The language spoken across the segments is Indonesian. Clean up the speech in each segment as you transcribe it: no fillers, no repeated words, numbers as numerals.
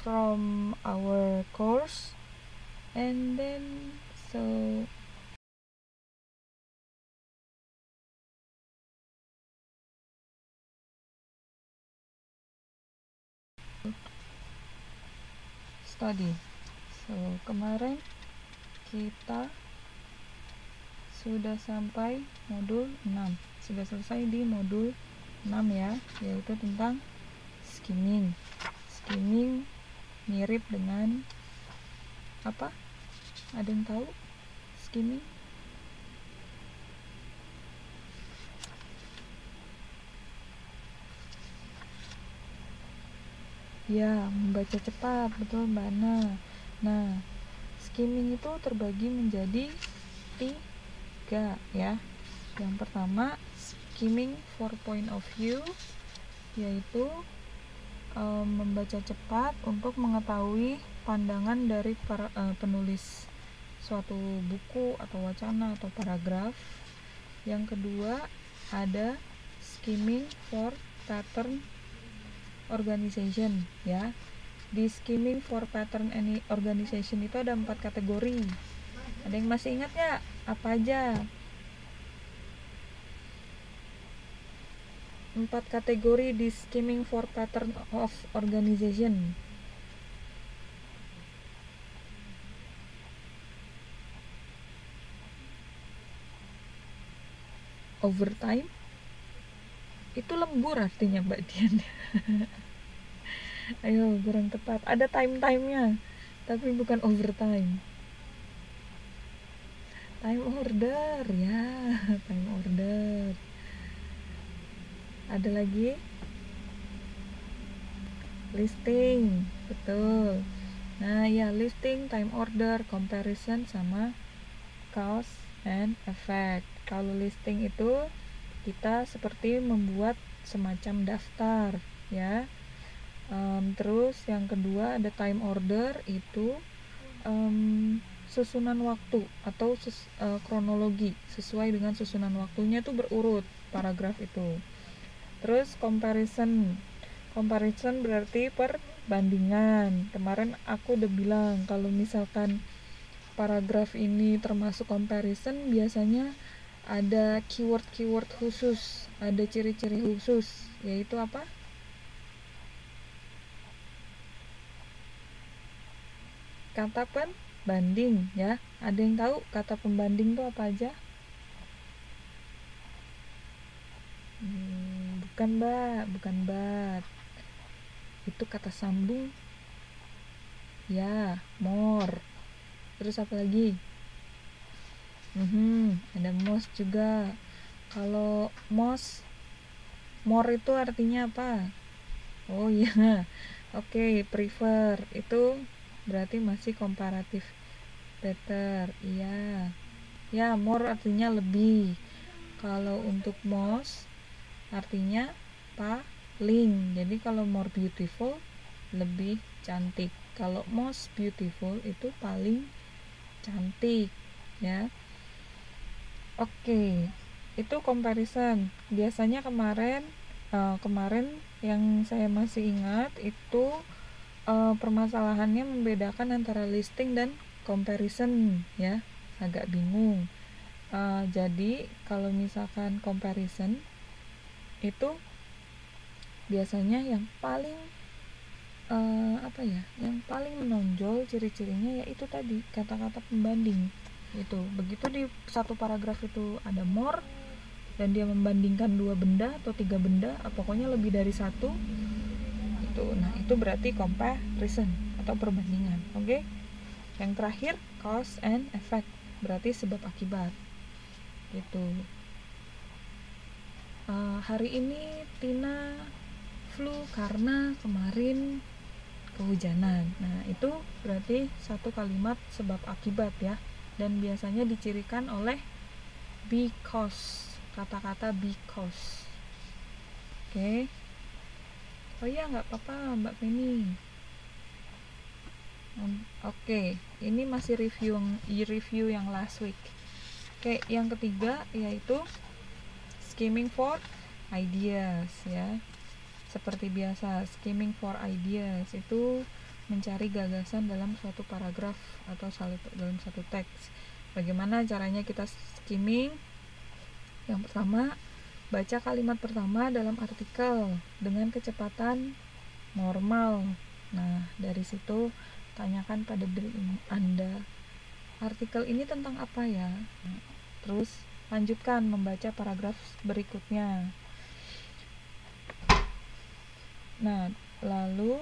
from our course, and then study. So kemarin kita sudah sampai modul 6, sudah selesai di modul 6 ya, yaitu tentang skimming. Skimming mirip dengan apa? Ada yang tahu skimming? Ya, membaca cepat, betul Mbak Ana. Nah, skimming itu terbagi menjadi 3 ya. Yang pertama, skimming for point of view, yaitu membaca cepat untuk mengetahui pandangan dari penulis suatu buku atau wacana atau paragraf. Yang kedua, ada skimming for pattern organization ya. Di skimming for pattern organization itu ada 4 kategori. Ada yang masih ingat ya? Apa aja? 4 kategori di skimming for pattern of organization. Overtime itu lembur artinya Mbak Dian. Ayo, kurang tepat. Ada time-timenya, tapi bukan overtime. Time order ya, time order. Ada lagi listing, betul. Nah ya, listing, time order, comparison, sama cause and effect. Kalau listing itu kita seperti membuat semacam daftar ya. Terus yang kedua ada time order, itu susunan waktu atau kronologi, sesuai dengan susunan waktunya itu berurut paragraf itu. Terus comparison berarti perbandingan. Kemarin aku udah bilang kalau misalkan paragraf ini termasuk comparison, biasanya ada keyword khusus, ada ciri-ciri khusus, yaitu apa? Kata pembanding ya. Ada yang tahu kata pembanding itu apa aja? Bukan Mbak. Itu kata sambung ya, more. Terus apa lagi? Ada most juga. Kalau more itu artinya apa? Oh iya, oke, prefer itu berarti masih komparatif better. Iya ya, more artinya lebih. Kalau untuk most artinya paling. Jadi kalau more beautiful lebih cantik. Kalau most beautiful itu paling cantik ya. Oke, itu comparison. Biasanya kemarin yang saya masih ingat itu permasalahannya membedakan antara listing dan comparison ya. Agak bingung. Jadi kalau misalkan comparison itu biasanya yang paling yang paling menonjol ciri-cirinya yaitu tadi kata-kata pembanding itu. Begitu di satu paragraf itu ada more dan dia membandingkan 2 benda atau 3 benda, pokoknya lebih dari 1 itu. Nah, itu berarti comparison atau perbandingan. Oke? Yang terakhir cause and effect, berarti sebab akibat. Gitu. Hari ini Tina flu karena kemarin kehujanan. Nah, itu berarti satu kalimat sebab akibat ya. Dan biasanya dicirikan oleh because, kata-kata because. Oke. Oh iya, nggak apa-apa Mbak Penny. Oke, ini masih review yang last week. Oke, yang ketiga yaitu skimming for ideas ya. Seperti biasa, skimming for ideas itu mencari gagasan dalam suatu paragraf atau dalam satu teks. Bagaimana caranya kita skimming? Yang pertama, baca kalimat pertama dalam artikel dengan kecepatan normal. Nah, dari situ tanyakan pada diri Anda, artikel ini tentang apa ya? Terus lanjutkan membaca paragraf berikutnya. Nah, lalu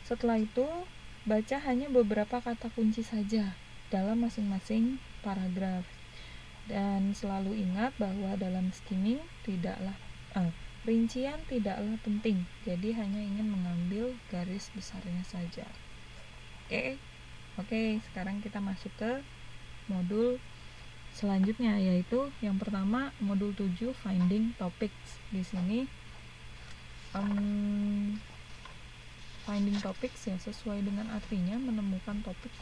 setelah itu baca hanya beberapa kata kunci saja dalam masing-masing paragraf. Dan selalu ingat bahwa dalam skimming rincian tidaklah penting, jadi hanya ingin mengambil garis besarnya saja. Oke, sekarang kita masuk ke modul selanjutnya, yaitu yang pertama modul 7 finding topics. Di sini finding topics ya sesuai dengan artinya menemukan topik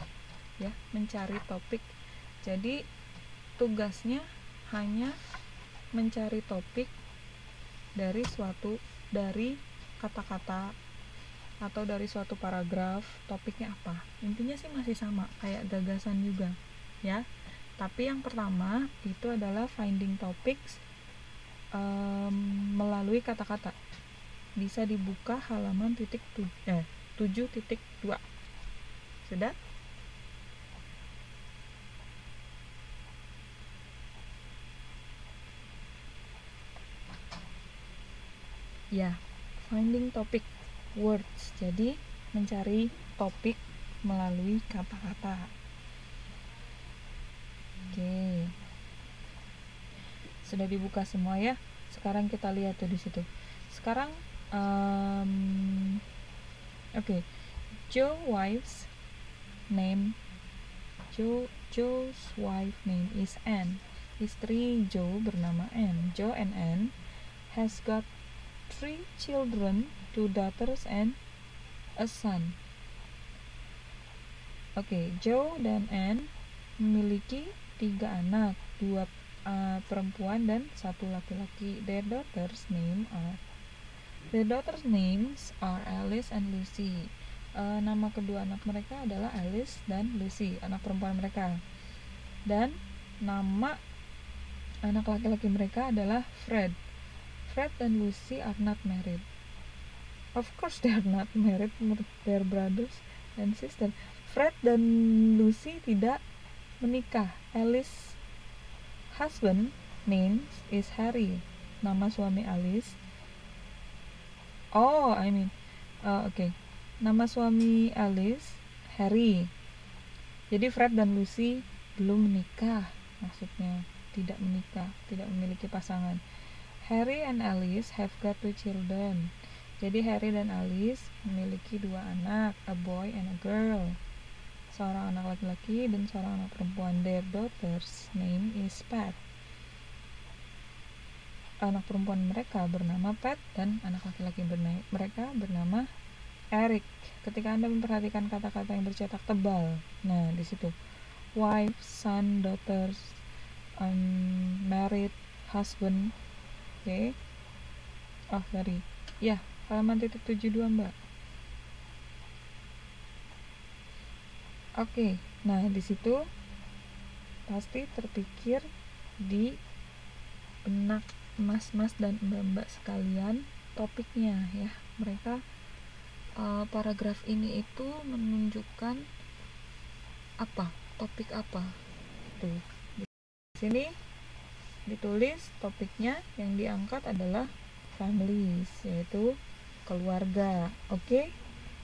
ya, mencari topik. Jadi tugasnya hanya mencari topik dari kata-kata atau dari suatu paragraf. Topiknya apa? Intinya sih masih sama kayak gagasan juga ya. Tapi yang pertama itu adalah finding topics melalui kata-kata. Bisa dibuka halaman 7.2. Sudah? Ya, finding topic words. Jadi mencari topik melalui kata-kata. Oke. Sudah dibuka semua ya. Sekarang kita lihat tuh di situ. Sekarang Joe's wife name is Anne. Istri Joe bernama Anne. Joe and Anne has got 3 children, 2 daughters and a son. Joe dan Anne memiliki 3 anak, 2 perempuan dan 1 laki-laki. Their daughters names are Alice and Lucy. Nama kedua anak mereka adalah Alice dan Lucy, anak perempuan mereka. Dan nama anak laki-laki mereka adalah Fred. Fred dan Lucy are not married. Of course they are not married, they're brothers and sisters. Fred dan Lucy tidak menikah. Alice husband name is Harry. Nama suami Alice nama suami Alice Harry. Jadi Fred dan Lucy belum menikah, maksudnya tidak menikah, tidak memiliki pasangan. Harry and Alice have got 2 children. Jadi Harry dan Alice memiliki 2 anak, a boy and a girl. Seorang anak laki-laki dan seorang anak perempuan. Their daughter's name is Pat. Anak perempuan mereka bernama Pat dan anak laki-laki mereka bernama Eric. Ketika Anda memperhatikan kata-kata yang bercetak tebal, nah di situ wife, son, daughters, married, husband. Halaman 72 Mbak. Nah di situ pasti terpikir di benak mas-mas dan mbak-mbak sekalian topiknya ya. Mereka paragraf ini itu menunjukkan topik apa tuh. Di sini ditulis topiknya yang diangkat adalah families, yaitu keluarga.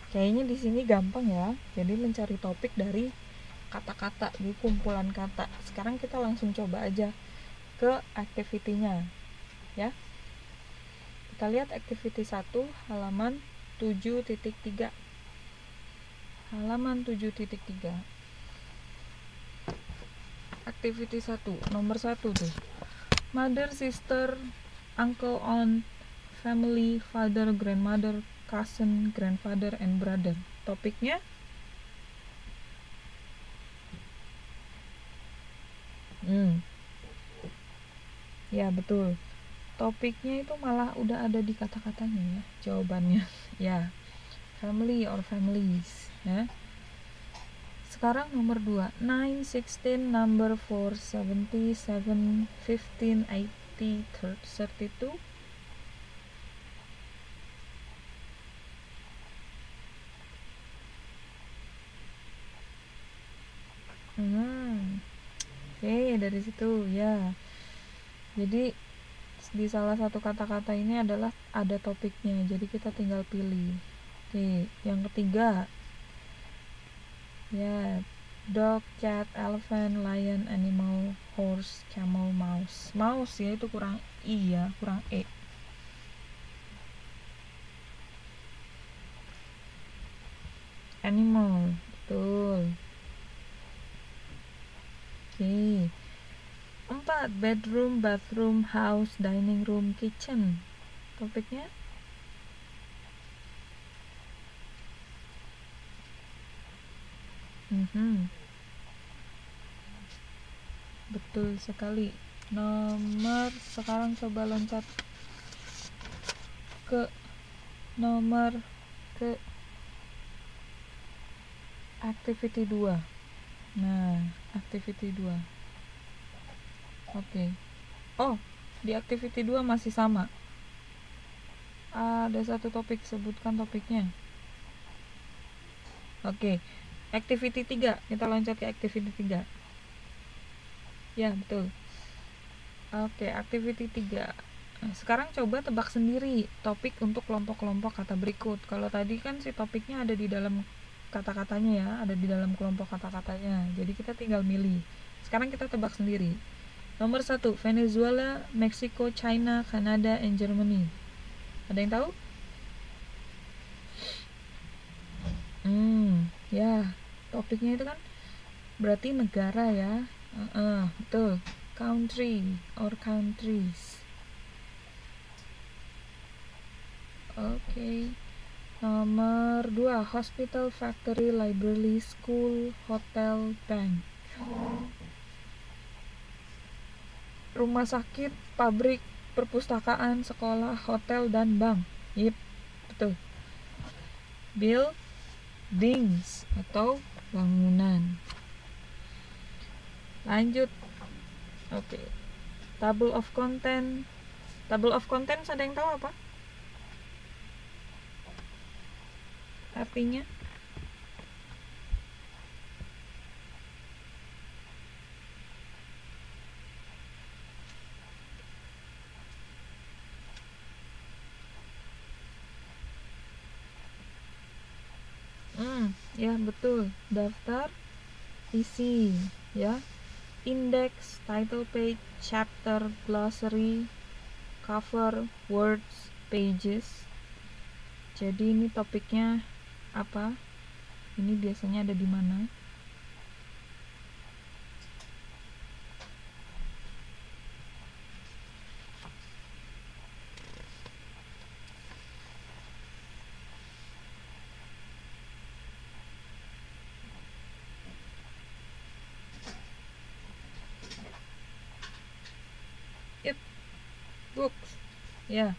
Kayaknya di sini gampang ya. Jadi mencari topik dari kata-kata, di kumpulan kata. Sekarang kita langsung coba aja ke activity-nya ya. Kita lihat activity 1 halaman 7.3. Halaman 7.3. Activity 1 nomor 1 tuh. Mother, sister, uncle, aunt, family, father, grandmother, cousin, grandfather, and brother. Topiknya ya betul. topiknya itu malah udah ada di kata-katanya ya jawabannya. Ya, family or families ya. Sekarang nomor 2, 9, 16, number 4, 70, 7, 15, 80, 32. Oke, dari situ ya. Jadi di salah satu kata-kata ini adalah ada topiknya, jadi kita tinggal pilih. Oke, yang ketiga ya, dog, cat, elephant, lion, animal, horse, camel, mouse. Mouse ya itu kurang i ya, kurang e. Animal, betul. Oke. 4, bedroom, bathroom, house, dining room, kitchen. Topiknya betul sekali. Nomor, sekarang coba loncat ke nomor ke activity 2. Nah, activity 2. Oke. Oh, di activity 2 masih sama. Ada satu topik, sebutkan topiknya. Oke. Activity 3, kita loncat ke activity 3. Ya, betul. Oke, activity 3. Nah, sekarang coba tebak sendiri topik untuk kelompok-kelompok kata berikut. Kalau tadi kan si topiknya ada di dalam kata-katanya ya, ada di dalam kelompok kata-katanya. Jadi kita tinggal milih. Sekarang kita tebak sendiri. Nomor 1, Venezuela, Meksiko, China, Kanada, and Germany. Ada yang tahu? Ya, topiknya itu kan berarti negara ya. Betul. Country or countries. Oke. Nomor 2, hospital, factory, library, school, hotel, bank. Rumah sakit, pabrik, perpustakaan, sekolah, hotel, dan bank. Yep, betul. Buildings atau bangunan. Lanjut. Oke. Table of content. Table of contents ada yang tahu apa artinya? Ya betul, daftar isi ya, index, title page, chapter, glossary, cover, words, pages. Jadi ini topiknya apa, ini biasanya ada di mana. Yep, books ya,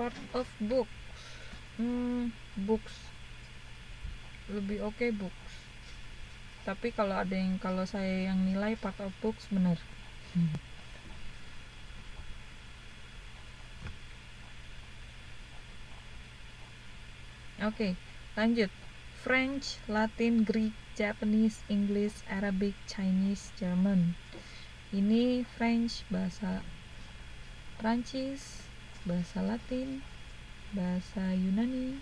part of books. Books lebih oke books, tapi kalau saya yang nilai part of books bener. Oke, lanjut. French, Latin, Greek, Japanese, English, Arabic, Chinese, German. Ini French, bahasa Prancis, bahasa Latin, bahasa Yunani,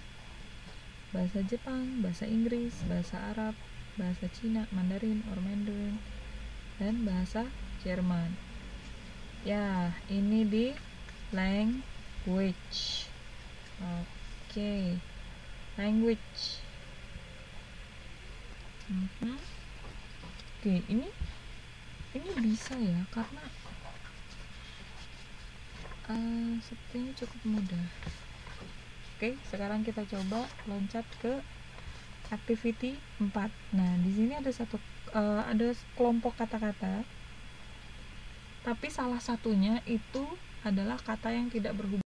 bahasa Jepang, bahasa Inggris, bahasa Arab, bahasa Cina, Mandarin or Mandarin, dan bahasa Jerman. Ya, ini di language. Oke. Language. Oke, ini bisa ya, karena sepertinya cukup mudah. Oke, sekarang kita coba loncat ke activity 4. Nah, di sini ada ada kelompok kata-kata, tapi salah satunya itu adalah kata yang tidak berhubungan